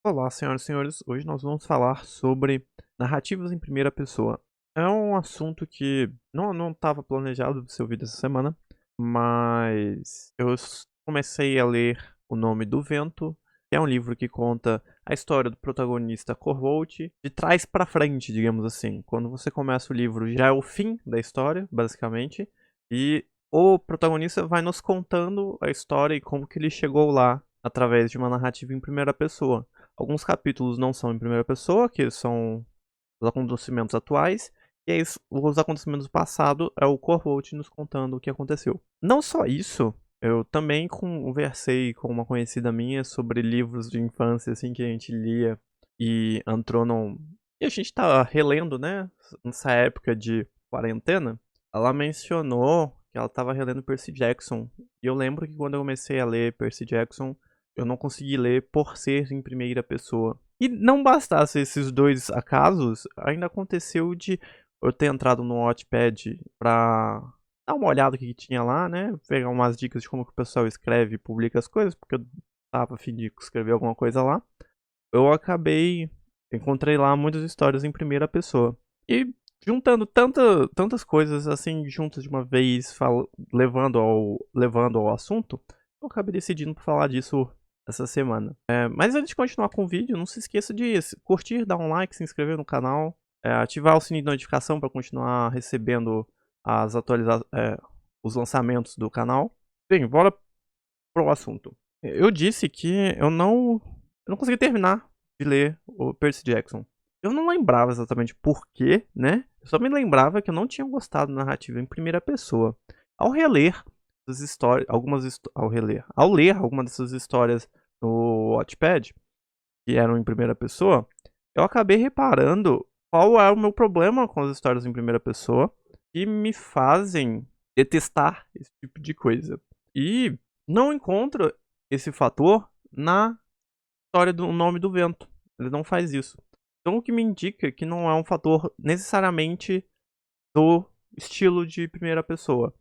Olá, senhoras e senhores. Hoje nós vamos falar sobre narrativas em primeira pessoa. É um assunto que não estava planejado ser ouvido essa semana, mas comecei a ler O Nome do Vento, que é um livro que conta a história do protagonista Corvolt de trás para frente, digamos assim. Quando você começa o livro, já é o fim da história, basicamente, e o protagonista vai nos contando a história e como que ele chegou lá através de uma narrativa em primeira pessoa. Alguns capítulos não são em primeira pessoa, que são os acontecimentos atuais, e aí os acontecimentos do passado é o Corvolt nos contando o que aconteceu. Não só isso, eu também conversei com uma conhecida minha sobre livros de infância assim que a gente lia e entrou num... E a gente tá relendo, né, nessa época de quarentena. Ela mencionou que ela tava relendo Percy Jackson, e eu lembro que quando eu comecei a ler Percy Jackson, eu não consegui ler por ser em primeira pessoa. E não bastasse esses dois acasos, ainda aconteceu de eu ter entrado no Wattpad pra dar uma olhada no que tinha lá, né? Pegar umas dicas de como que o pessoal escreve e publica as coisas, porque eu tava a fim de escrever alguma coisa lá. Eu encontrei lá muitas histórias em primeira pessoa. E juntando tantas coisas assim juntas de uma vez, levando ao assunto, eu acabei decidindo por falar disso essa semana. Mas antes de continuar com o vídeo, não se esqueça de curtir, dar um like, se inscrever no canal, ativar o sininho de notificação para continuar recebendo os lançamentos do canal. Bem, bora pro assunto. Eu disse que eu não consegui terminar de ler o Percy Jackson. Eu não lembrava exatamente por quê, né? Eu só me lembrava que eu não tinha gostado da narrativa em primeira pessoa. Ao reler as histórias, ao ler algumas dessas histórias no Wattpad, que eram em primeira pessoa, eu acabei reparando qual é o meu problema com as histórias em primeira pessoa que me fazem detestar esse tipo de coisa. E não encontro esse fator na história do Nome do Vento. Ele não faz isso. Então o que me indica que não é um fator necessariamente do estilo de primeira pessoa,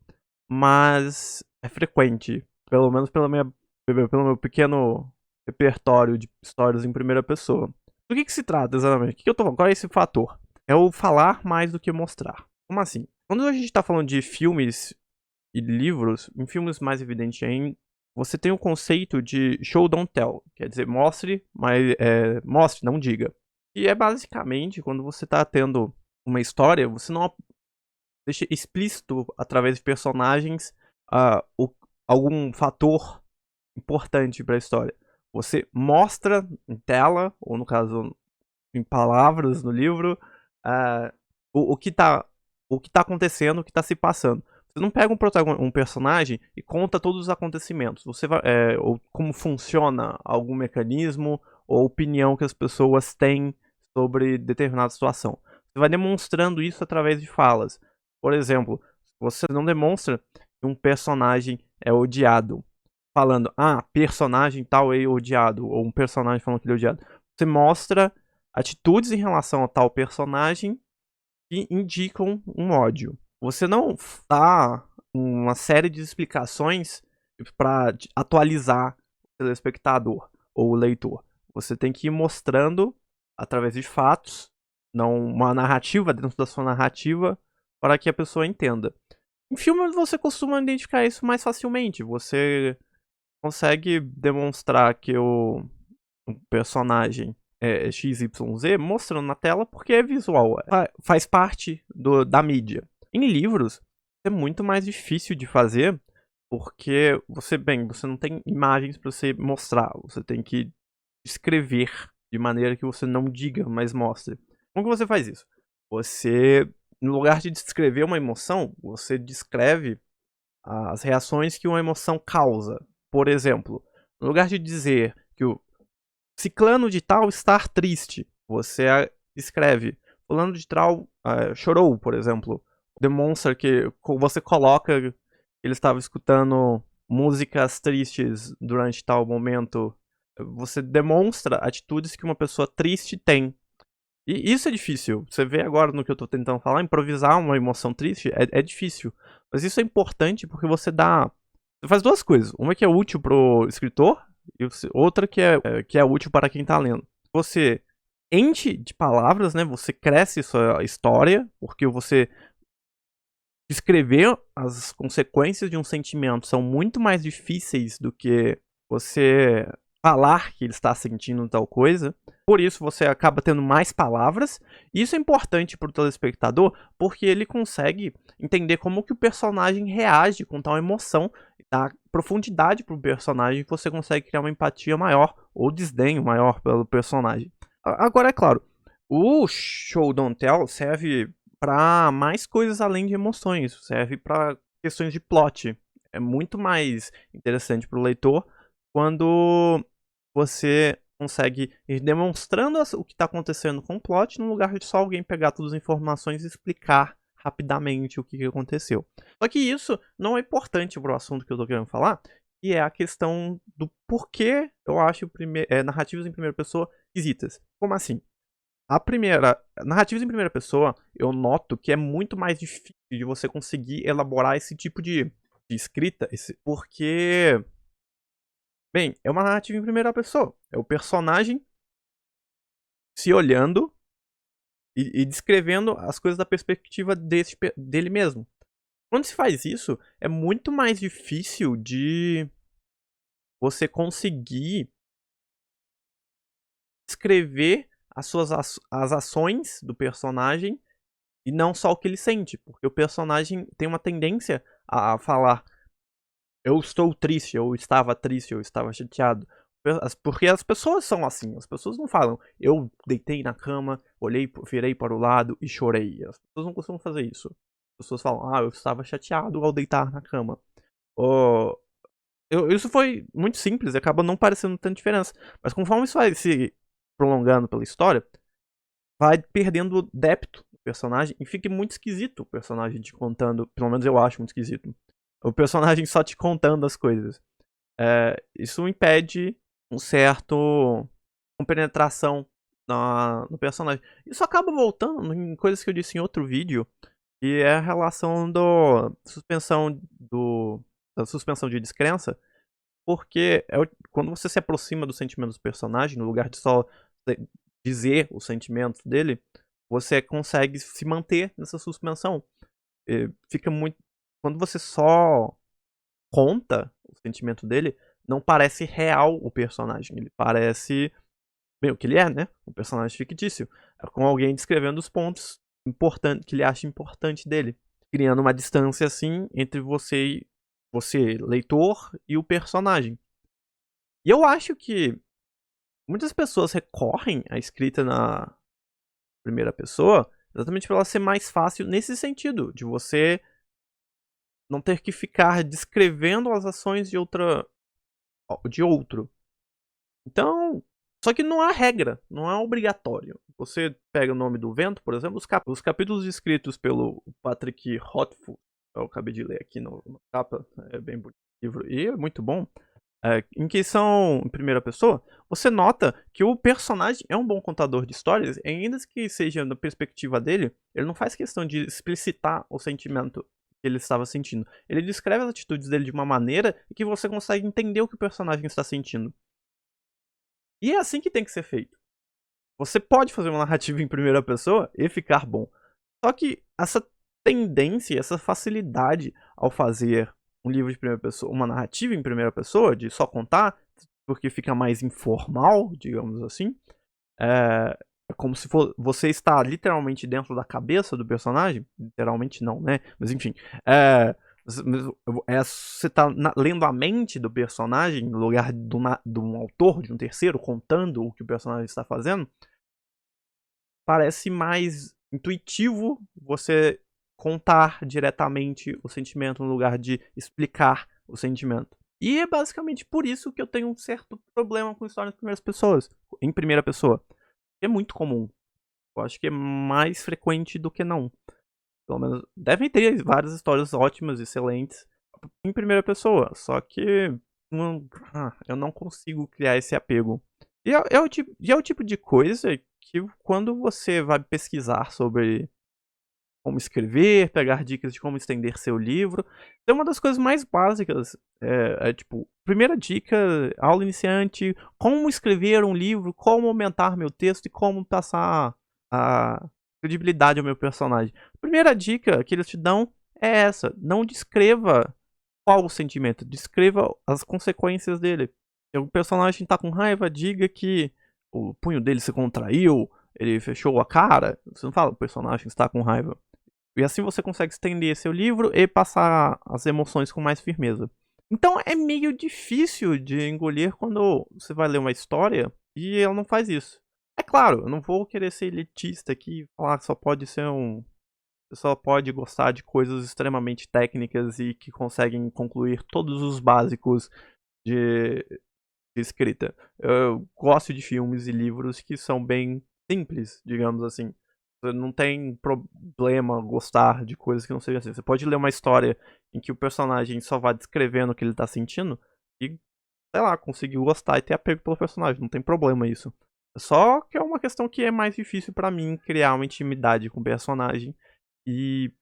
mas é frequente, pelo menos pelo meu pequeno repertório de histórias em primeira pessoa. Do que se trata exatamente? O que eu tô falando? Qual é esse fator? É o falar mais do que mostrar. Como assim? Quando a gente tá falando de filmes e livros, em filmes mais evidente ainda, você tem o conceito de show don't tell, quer dizer, mostre, não diga. E é basicamente quando você tá tendo uma história, você não deixa explícito através de personagens algum fator importante para a história. Você mostra em tela, ou no caso em palavras no livro, o que tá acontecendo, o que tá se passando. Você não pega um personagem e conta todos os acontecimentos. Você vai, ou como funciona algum mecanismo ou opinião que as pessoas têm sobre determinada situação. Você vai demonstrando isso através de falas. Por exemplo, você não demonstra que um personagem é odiado, falando, personagem tal é odiado, ou um personagem falando que ele é odiado. Você mostra atitudes em relação a tal personagem que indicam um ódio. Você não dá uma série de explicações para atualizar o telespectador ou o leitor. Você tem que ir mostrando através de fatos, não uma narrativa dentro da sua narrativa, para que a pessoa entenda. Em filmes você costuma identificar isso mais facilmente. Você consegue demonstrar que o personagem é XYZ mostrando na tela porque é visual, faz parte da mídia. Em livros, é muito mais difícil de fazer porque você não tem imagens para você mostrar, você tem que escrever de maneira que você não diga, mas mostre. Como que você faz isso? Você, no lugar de descrever uma emoção, você descreve as reações que uma emoção causa. Por exemplo, no lugar de dizer que o ciclano de tal estar triste, você escreve fulano de tal chorou, por exemplo. Demonstra que você coloca que ele estava escutando músicas tristes durante tal momento. Você demonstra atitudes que uma pessoa triste tem. E isso é difícil. Você vê agora no que eu tô tentando falar, improvisar uma emoção triste é difícil. Mas isso é importante porque você faz duas coisas. Uma que é útil pro escritor e outra que é útil para quem tá lendo. você enche de palavras, né? Você cresce sua história, porque você descrever as consequências de um sentimento são muito mais difíceis do que você falar que ele está sentindo tal coisa. Por isso você acaba tendo mais palavras. Isso é importante para o telespectador, porque ele consegue entender como que o personagem reage com tal emoção, dá profundidade para o personagem, você consegue criar uma empatia maior ou desdenho maior pelo personagem. Agora, é claro, o Show Don't Tell serve para mais coisas além de emoções, serve para questões de plot. É muito mais interessante para o leitor quando você consegue ir demonstrando o que está acontecendo com o plot, no lugar de só alguém pegar todas as informações e explicar rapidamente o que aconteceu. Só que isso não é importante para o assunto que eu estou querendo falar, que é a questão do porquê eu acho narrativas em primeira pessoa esquisitas. Como assim? Narrativas em primeira pessoa, eu noto que é muito mais difícil de você conseguir elaborar esse tipo de escrita, porque, bem, é uma narrativa em primeira pessoa. É o personagem se olhando e descrevendo as coisas da perspectiva dele mesmo. Quando se faz isso, é muito mais difícil de você conseguir escrever as ações do personagem e não só o que ele sente, porque o personagem tem uma tendência a falar eu estou triste, eu estava triste, eu estava chateado. Porque as pessoas são assim, as pessoas não falam eu deitei na cama, olhei, virei para o lado e chorei. As pessoas não costumam fazer isso. As pessoas falam, eu estava chateado ao deitar na cama. Oh, isso foi muito simples, acaba não parecendo tanta diferença. Mas conforme isso vai se prolongando pela história, vai perdendo o débito do personagem e fica muito esquisito o personagem te contando. Pelo menos eu acho muito esquisito. O personagem só te contando as coisas. Isso impede um certo compenetração no personagem. Isso acaba voltando em coisas que eu disse em outro vídeo, que é a relação da suspensão de descrença, porque quando você se aproxima do sentimento do personagem, no lugar de só dizer os sentimentos dele, você consegue se manter nessa suspensão. Fica muito. Quando você só conta o sentimento dele, não parece real o personagem. Ele parece. Bem, o que ele é, né? Um personagem fictício. Com alguém descrevendo os pontos importantes que ele acha importante dele. Criando uma distância assim entre você, leitor, e o personagem. E eu acho que muitas pessoas recorrem à escrita na primeira pessoa exatamente para ela ser mais fácil nesse sentido, de você não ter que ficar descrevendo as ações de outro. Então, só que não há regra, não é obrigatório. Você pega o Nome do Vento, por exemplo, os capítulos escritos pelo Patrick Rothfuss, eu acabei de ler aqui no capa, é bem bonito o livro e é muito bom. Em que são em primeira pessoa, você nota que o personagem é um bom contador de histórias, ainda que seja na perspectiva dele, ele não faz questão de explicitar o sentimento que ele estava sentindo. Ele descreve as atitudes dele de uma maneira que você consegue entender o que o personagem está sentindo. E é assim que tem que ser feito. Você pode fazer uma narrativa em primeira pessoa e ficar bom. Só que essa tendência, essa facilidade ao fazer um livro de primeira pessoa, uma narrativa em primeira pessoa, de só contar, porque fica mais informal, digamos assim. É como se você está literalmente dentro da cabeça do personagem. Literalmente não, né? Mas enfim. Você está lendo a mente do personagem no lugar de um autor, de um terceiro, contando o que o personagem está fazendo. Parece mais intuitivo você contar diretamente o sentimento no lugar de explicar o sentimento. E é basicamente por isso que eu tenho um certo problema com histórias em primeira pessoa. É muito comum. Eu acho que é mais frequente do que não. Pelo menos devem ter várias histórias ótimas, excelentes em primeira pessoa, só que eu não consigo criar esse apego. E é o tipo de coisa que quando você vai pesquisar sobre como escrever, pegar dicas de como estender seu livro. Então, uma das coisas mais básicas tipo, primeira dica, aula iniciante, como escrever um livro, como aumentar meu texto e como passar a credibilidade ao meu personagem. Primeira dica que eles te dão é essa: não descreva qual o sentimento, descreva as consequências dele. Se o personagem tá com raiva, diga que o punho dele se contraiu, ele fechou a cara. Você não fala o personagem está com raiva. E assim você consegue estender seu livro e passar as emoções com mais firmeza. Então é meio difícil de engolir quando você vai ler uma história e ela não faz isso. É claro, eu não vou querer ser elitista aqui e falar que você só pode gostar de coisas extremamente técnicas e que conseguem concluir todos os básicos de, de escrita. Eu gosto de filmes e livros que são bem simples, digamos assim. Você não tem problema gostar de coisas que não sejam assim. Você pode ler uma história em que o personagem só vai descrevendo o que ele tá sentindo e, sei lá, conseguir gostar e ter apego pelo personagem. Não tem problema isso. Só que é uma questão que é mais difícil pra mim criar uma intimidade com o personagem e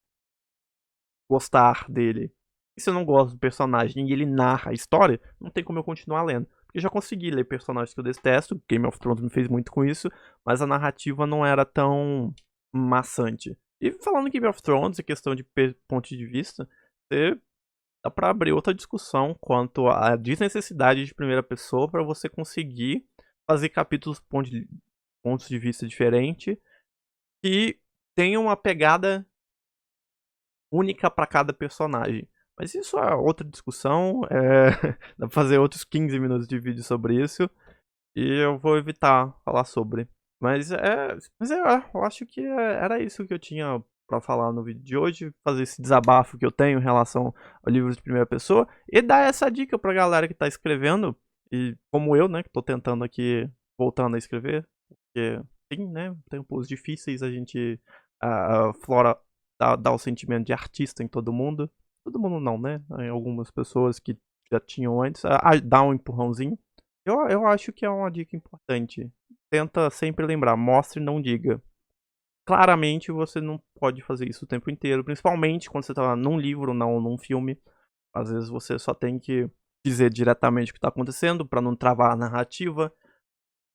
gostar dele. E se eu não gosto do personagem e ele narra a história, não tem como eu continuar lendo. Porque eu já consegui ler personagens que eu detesto, Game of Thrones me fez muito com isso, mas a narrativa não era tão maçante. E falando em Game of Thrones e questão de ponto de vista, você dá pra abrir outra discussão quanto à desnecessidade de primeira pessoa para você conseguir fazer capítulos pontos de vista diferentes que tenham uma pegada única para cada personagem. Mas isso é outra discussão, dá pra fazer outros 15 minutos de vídeo sobre isso, e eu vou evitar falar sobre. Eu acho que era isso que eu tinha pra falar no vídeo de hoje, fazer esse desabafo que eu tenho em relação ao livro de primeira pessoa, e dar essa dica pra galera que tá escrevendo, e como eu, né, que tô tentando aqui, voltando a escrever, porque, sim, né, tempos difíceis, a gente aflora dá o sentimento de artista em todo mundo. Todo mundo não, né? Em algumas pessoas que já tinham antes, dá um empurrãozinho. Eu acho que é uma dica importante. Tenta sempre lembrar, mostre e não diga. Claramente você não pode fazer isso o tempo inteiro, principalmente quando você tá num livro, não num filme. Às vezes você só tem que dizer diretamente o que tá acontecendo para não travar a narrativa.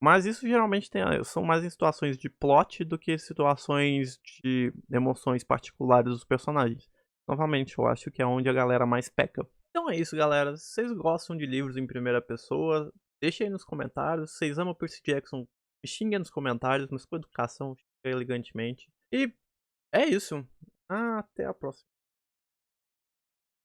Mas isso geralmente são mais em situações de plot do que situações de emoções particulares dos personagens. Novamente, eu acho que é onde a galera mais peca. Então é isso, galera. Se vocês gostam de livros em primeira pessoa, deixem aí nos comentários. Se vocês amam Percy Jackson, me xinguem nos comentários, mas com educação, elegantemente. E é isso. Até a próxima.